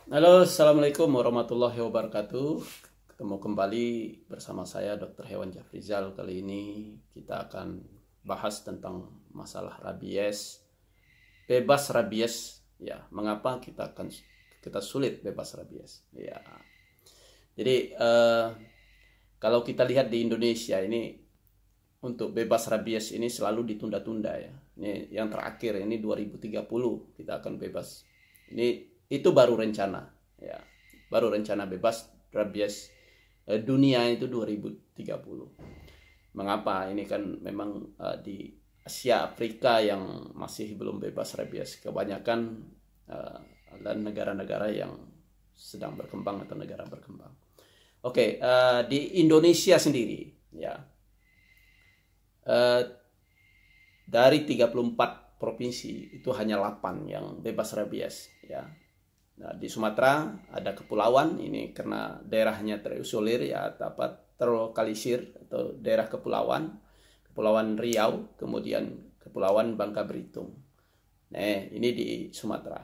Halo, Assalamualaikum warahmatullahi wabarakatuh. Ketemu kembali bersama saya Dr. Hewan Jafrizal. Kali ini kita akan bahas tentang masalah rabies, bebas rabies. Ya, mengapa kita sulit bebas rabies? Ya, jadi kalau kita lihat di Indonesia ini untuk bebas rabies ini selalu ditunda-tunda ya. Ini yang terakhir ini 2030 kita akan bebas. Itu baru rencana ya. Baru rencana bebas rabies dunia itu 2030. Mengapa? Ini kan memang di Asia Afrika yang masih belum bebas rabies. Kebanyakan dan negara-negara yang sedang berkembang atau negara berkembang. Oke, di Indonesia sendiri ya. Dari 34 provinsi itu hanya 8 yang bebas rabies ya. Nah, di Sumatera ada kepulauan, ini karena daerahnya terisolir ya, terlokalisir atau daerah kepulauan, Kepulauan Riau, kemudian Kepulauan Bangka Belitung. Nah, ini di Sumatera.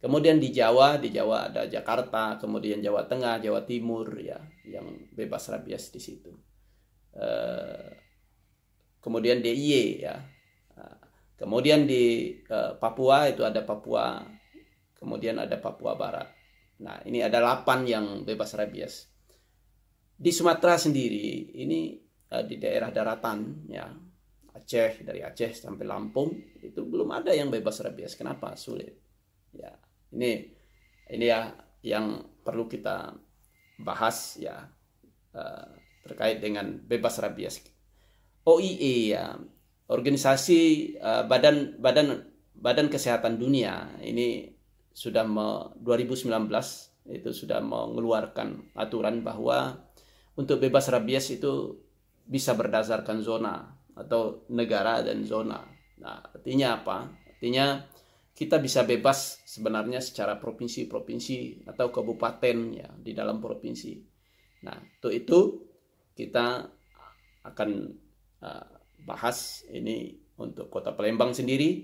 Kemudian di Jawa ada Jakarta, kemudian Jawa Tengah, Jawa Timur ya, yang bebas rabies di situ. Kemudian DIY ya. Kemudian di Papua itu ada Papua, kemudian ada Papua Barat. Nah, ini ada 8 yang bebas rabies. Di Sumatera sendiri ini di daerah daratan ya, Aceh, dari Aceh sampai Lampung itu belum ada yang bebas rabies. Kenapa? Sulit. Ya, ini ya yang perlu kita bahas ya, terkait dengan bebas rabies. OIE ya, organisasi Badan Kesehatan Dunia ini sudah 2019 itu sudah mengeluarkan aturan bahwa untuk bebas rabies itu bisa berdasarkan zona atau negara dan zona. Nah, artinya apa? Artinya kita bisa bebas sebenarnya secara provinsi-provinsi atau kabupaten ya, di dalam provinsi. Nah, untuk itu kita akan bahas ini untuk Kota Palembang sendiri,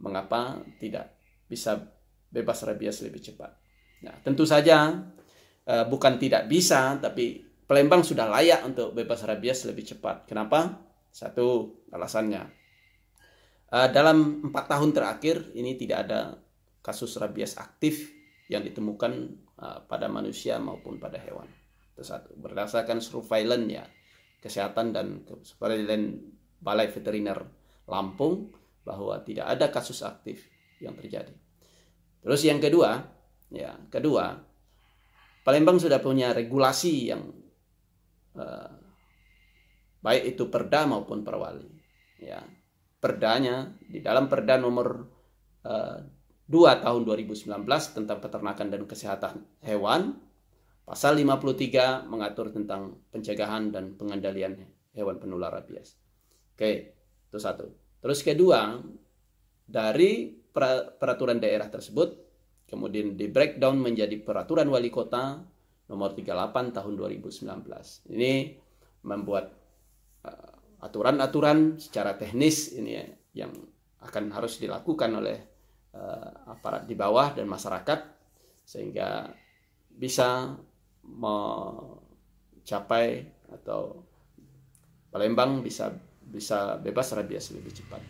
mengapa tidak bisa bebas rabies lebih cepat. Nah, tentu saja bukan tidak bisa, tapi Palembang sudah layak untuk bebas rabies lebih cepat. Kenapa? Satu alasannya, dalam 4 tahun terakhir ini tidak ada kasus rabies aktif yang ditemukan pada manusia maupun pada hewan. Itu satu. Berdasarkan surveillance ya, kesehatan dan surveillance Balai Veteriner Lampung, bahwa tidak ada kasus aktif yang terjadi. Terus yang kedua, Palembang sudah punya regulasi yang baik itu perda maupun perwali. Ya, perdanya di dalam Perda nomor 2 tahun 2019 tentang peternakan dan kesehatan hewan, pasal 53 mengatur tentang pencegahan dan pengendalian hewan penular rabies. Oke, itu satu. Terus kedua, dari peraturan daerah tersebut kemudian di breakdown menjadi peraturan wali kota nomor 38 tahun 2019. Ini membuat aturan-aturan secara teknis ini yang akan harus dilakukan oleh aparat di bawah dan masyarakat sehingga bisa mencapai atau Palembang bisa bebas rabies lebih cepat.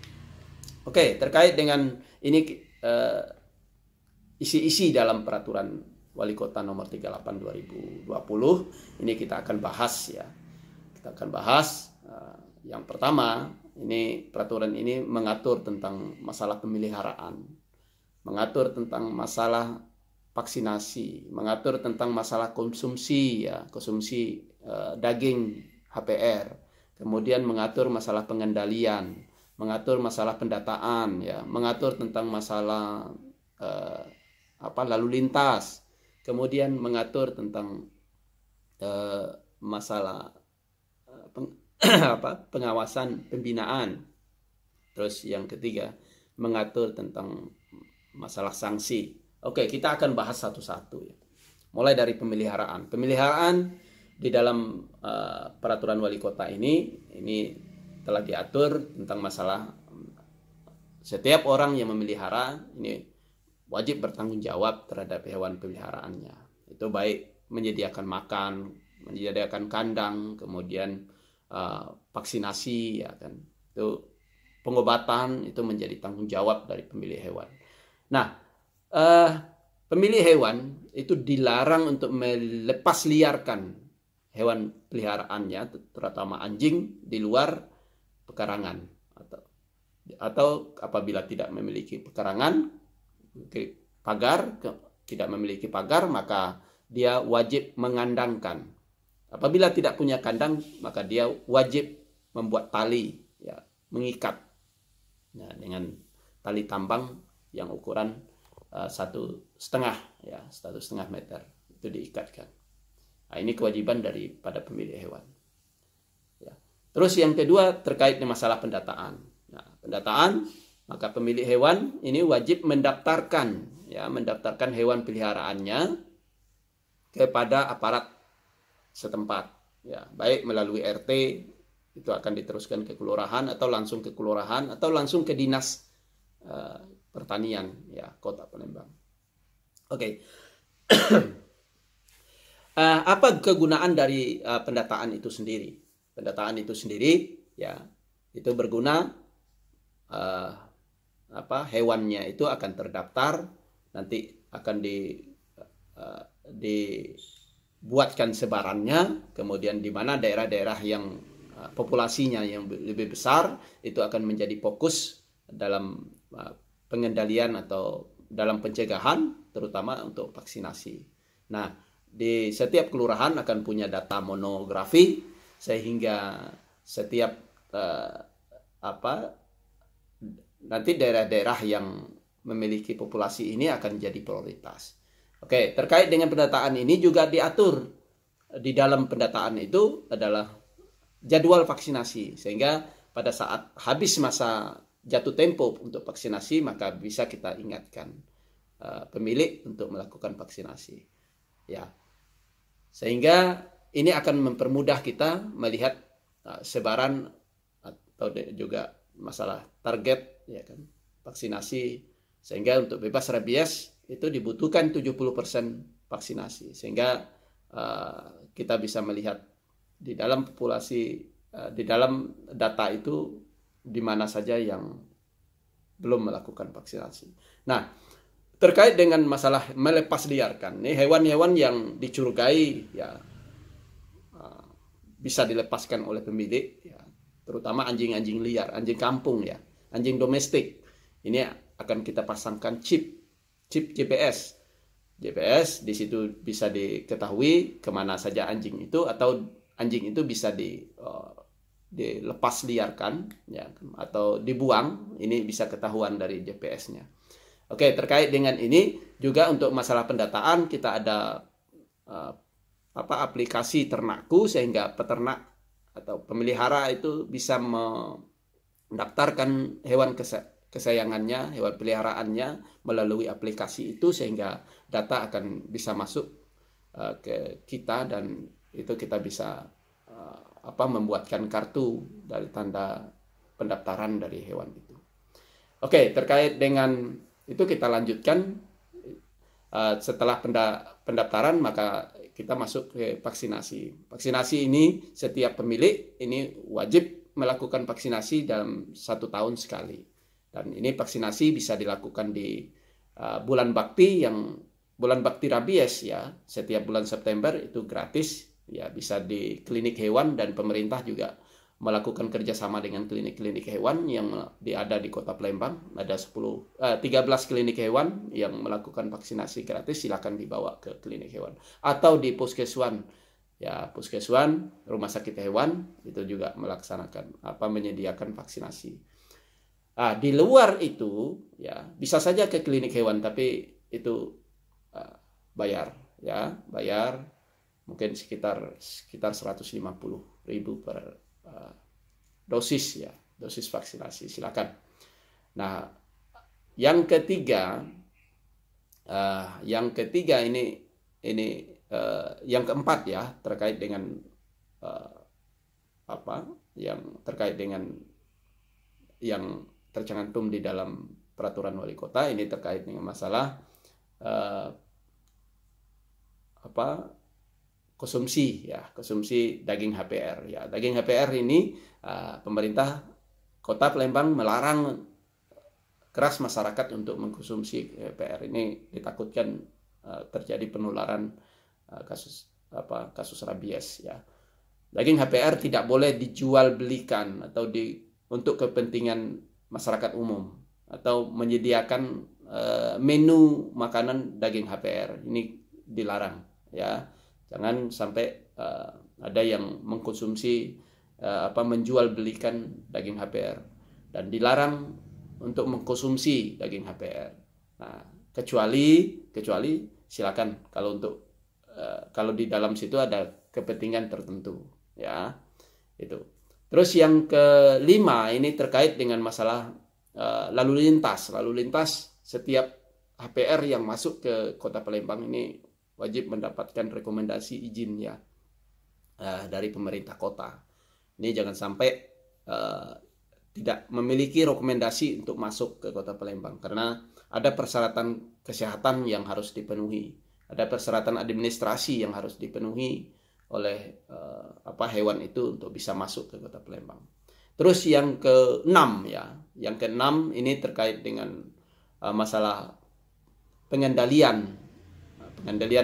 Oke, terkait dengan ini isi-isi dalam peraturan wali kota nomor 38 2020 ini kita akan bahas ya. Kita akan bahas yang pertama, ini peraturan ini mengatur tentang masalah pemeliharaan, mengatur tentang masalah vaksinasi, mengatur tentang masalah konsumsi ya, konsumsi daging HPR. Kemudian mengatur masalah pengendalian, mengatur masalah pendataan, ya, mengatur tentang masalah lalu lintas, kemudian mengatur tentang masalah pengawasan pembinaan. Terus yang ketiga mengatur tentang masalah sanksi. Oke, kita akan bahas satu-satu ya. Mulai dari pemeliharaan. Pemeliharaan di dalam peraturan wali kota ini telah diatur tentang masalah setiap orang yang memelihara ini wajib bertanggung jawab terhadap hewan peliharaannya. Itu baik menyediakan makan, menyediakan kandang, kemudian vaksinasi, ya kan. Itu pengobatan itu menjadi tanggung jawab dari pemilik hewan. Nah, pemilik hewan itu dilarang untuk melepas liarkan hewan peliharaannya, terutama anjing, di luar pekarangan, atau apabila tidak memiliki pekarangan, pagar, tidak memiliki pagar, maka dia wajib mengandangkan. Apabila tidak punya kandang, maka dia wajib membuat tali, ya, mengikat, ya, dengan tali tambang yang ukuran 1,5, ya, 1,5 meter, itu diikatkan. Nah, ini kewajiban daripada pemilik hewan. Ya. Terus yang kedua terkait dengan masalah pendataan. Nah, pendataan, maka pemilik hewan ini wajib mendaftarkan, ya, mendaftarkan hewan peliharaannya kepada aparat setempat, ya, baik melalui RT, itu akan diteruskan ke kelurahan, atau langsung ke kelurahan, atau langsung ke dinas pertanian, ya, Kota Palembang. Oke. Apa kegunaan dari pendataan itu sendiri? Pendataan itu sendiri, ya, itu berguna, hewannya itu akan terdaftar, nanti akan dibuatkan sebarannya, kemudian di mana daerah-daerah yang populasinya yang lebih besar itu akan menjadi fokus dalam pengendalian atau dalam pencegahan, terutama untuk vaksinasi. Nah, di setiap kelurahan akan punya data monografi, sehingga setiap nanti daerah-daerah yang memiliki populasi ini akan jadi prioritas. Oke, terkait dengan pendataan ini juga diatur di dalam pendataan itu adalah jadwal vaksinasi, sehingga pada saat habis masa jatuh tempo untuk vaksinasi, maka bisa kita ingatkan pemilik untuk melakukan vaksinasi, ya, sehingga ini akan mempermudah kita melihat sebaran atau juga masalah target, ya kan, vaksinasi, sehingga untuk bebas rabies itu dibutuhkan 70% vaksinasi, sehingga kita bisa melihat di dalam populasi, di dalam data itu di mana saja yang belum melakukan vaksinasi. Nah, terkait dengan masalah melepas liarkan, ini hewan-hewan yang dicurigai, ya, bisa dilepaskan oleh pemilik, ya, terutama anjing-anjing liar, anjing kampung, ya, anjing domestik. Ini akan kita pasangkan chip GPS. Di situ bisa diketahui kemana saja anjing itu, atau anjing itu bisa dilepas liarkan, ya, atau dibuang. Ini bisa ketahuan dari GPS-nya. Oke, terkait dengan ini juga untuk masalah pendataan, kita ada aplikasi Ternakku, sehingga peternak atau pemelihara itu bisa mendaftarkan hewan kesayangannya, hewan peliharaannya melalui aplikasi itu, sehingga data akan bisa masuk ke kita, dan itu kita bisa membuatkan kartu dari tanda pendaftaran dari hewan itu. Oke, terkait dengan itu kita lanjutkan. Setelah pendaftaran, maka kita masuk ke vaksinasi. Vaksinasi ini setiap pemilik ini wajib melakukan vaksinasi dalam 1 tahun sekali. Dan ini vaksinasi bisa dilakukan di bulan bakti rabies, ya, setiap bulan September itu gratis, ya, bisa di klinik hewan, dan pemerintah juga melakukan kerjasama dengan klinik-klinik hewan yang ada di Kota Palembang. Ada 13 klinik hewan yang melakukan vaksinasi gratis. Silakan dibawa ke klinik hewan atau di puskeswan, ya, puskeswan rumah sakit hewan itu juga melaksanakan menyediakan vaksinasi. Di luar itu, ya, bisa saja ke klinik hewan, tapi itu bayar, ya, bayar mungkin sekitar 150.000 per dosis, ya, dosis vaksinasi. Silakan. Nah, yang ketiga ini yang keempat, ya, terkait dengan yang terkait dengan yang tercantum di dalam peraturan wali kota. Ini terkait dengan masalah konsumsi daging HPR ya. Daging HPR ini pemerintah Kota Palembang melarang keras masyarakat untuk mengkonsumsi HPR. Ini ditakutkan terjadi penularan kasus rabies ya. Daging HPR tidak boleh dijual belikan atau untuk kepentingan masyarakat umum atau menyediakan menu makanan daging HPR. Ini dilarang ya. Jangan sampai ada yang mengkonsumsi menjual belikan daging HPR, dan dilarang untuk mengkonsumsi daging HPR. Nah, kecuali silakan kalau di dalam situ ada kepentingan tertentu ya. Itu. Terus yang kelima ini terkait dengan masalah lalu lintas. Setiap HPR yang masuk ke Kota Palembang ini wajib mendapatkan rekomendasi izin ya dari pemerintah kota. Ini jangan sampai tidak memiliki rekomendasi untuk masuk ke Kota Palembang, karena ada persyaratan kesehatan yang harus dipenuhi, ada persyaratan administrasi yang harus dipenuhi oleh hewan itu untuk bisa masuk ke Kota Palembang. Terus yang keenam ini terkait dengan masalah pengendalian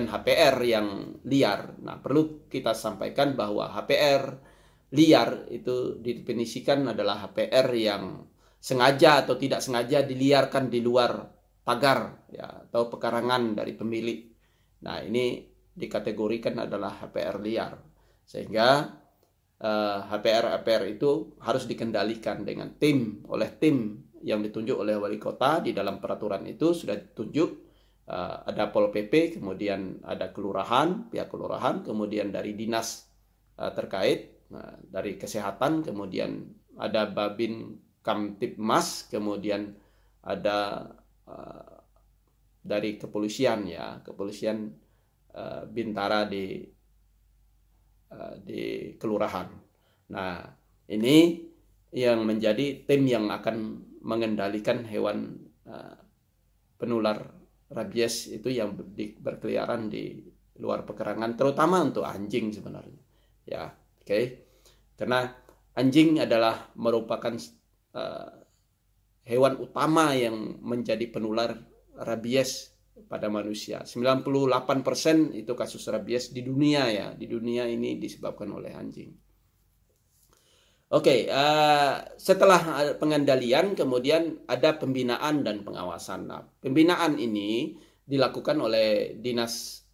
HPR yang liar. Nah, perlu kita sampaikan bahwa HPR liar itu didefinisikan adalah HPR yang sengaja atau tidak sengaja diliarkan di luar pagar ya, atau pekarangan dari pemilik. Nah, ini dikategorikan adalah HPR liar. Sehingga HPR itu harus dikendalikan oleh tim yang ditunjuk oleh wali kota. Di dalam peraturan itu sudah ditunjuk ada Pol PP, kemudian ada pihak kelurahan, kemudian dari dinas terkait, dari kesehatan, kemudian ada Babin Kamtibmas, kemudian ada dari kepolisian Bintara di kelurahan. Nah, ini yang menjadi tim yang akan mengendalikan hewan penular rabies itu yang berkeliaran di luar pekarangan, terutama untuk anjing sebenarnya ya. Karena anjing adalah merupakan hewan utama yang menjadi penular rabies pada manusia. 98% itu kasus rabies di dunia ya. Di dunia ini disebabkan oleh anjing. Setelah pengendalian kemudian ada pembinaan dan pengawasan. Nah, pembinaan ini dilakukan oleh dinas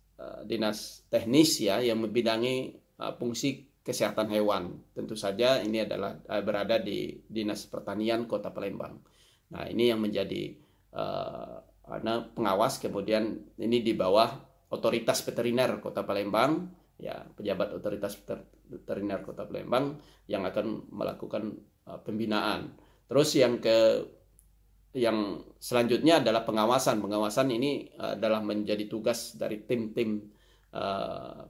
teknis ya yang membidangi fungsi kesehatan hewan. Tentu saja ini adalah berada di Dinas Pertanian Kota Palembang. Nah, ini yang menjadi pengawas, kemudian ini di bawah Otoritas Veteriner Kota Palembang ya, pejabat Otoritas Veteriner Kota Palembang yang akan melakukan pembinaan. Terus yang selanjutnya adalah pengawasan. Pengawasan ini adalah menjadi tugas dari tim-tim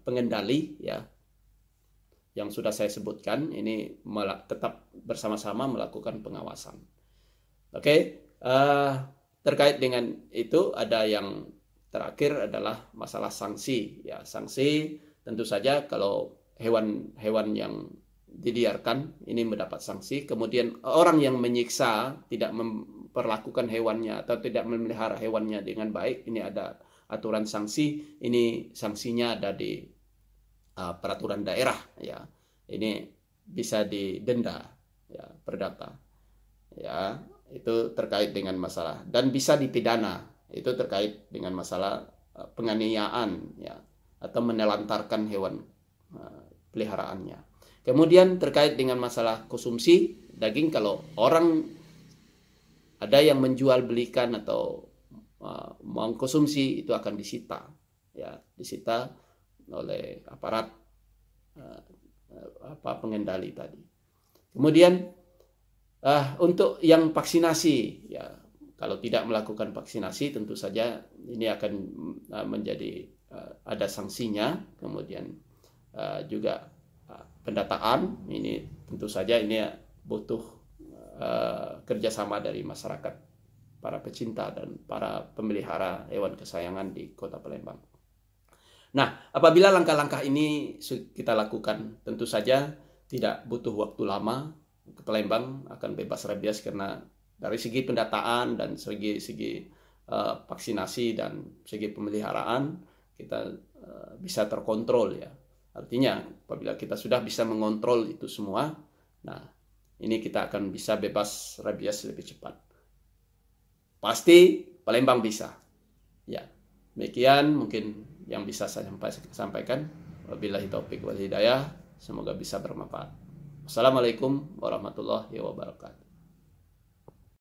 pengendali ya, yang sudah saya sebutkan. Ini tetap bersama-sama melakukan pengawasan. Terkait dengan itu ada yang terakhir adalah masalah sanksi ya. Sanksi tentu saja kalau hewan yang diliarkan ini mendapat sanksi. Kemudian orang yang menyiksa, tidak memperlakukan hewannya atau tidak memelihara hewannya dengan baik, ini ada aturan sanksi. Ini sanksinya ada di peraturan daerah ya. Ini bisa didenda ya, perdata ya. Itu terkait dengan masalah, dan bisa dipidana. Itu terkait dengan masalah penganiayaan ya, atau menelantarkan hewan peliharaannya. Kemudian terkait dengan masalah konsumsi daging, kalau orang ada yang menjual belikan atau mengkonsumsi, itu akan disita ya, disita oleh aparat pengendali tadi. Kemudian untuk yang vaksinasi ya, kalau tidak melakukan vaksinasi tentu saja ini akan menjadi ada sanksinya. Kemudian juga pendataan, ini tentu saja ini butuh kerjasama dari masyarakat para pecinta dan para pemelihara hewan kesayangan di Kota Palembang. Nah, apabila langkah-langkah ini kita lakukan, tentu saja tidak butuh waktu lama, Palembang akan bebas rabies, karena dari segi pendataan dan segi vaksinasi dan segi pemeliharaan kita bisa terkontrol ya. Artinya apabila kita sudah bisa mengontrol itu semua, nah ini kita akan bisa bebas rabies lebih cepat. Pasti Palembang bisa. Ya, demikian mungkin yang bisa saya sampaikan. Wabillahi taufik wal hidayah. Semoga bisa bermanfaat. Wassalamualaikum warahmatullahi wabarakatuh.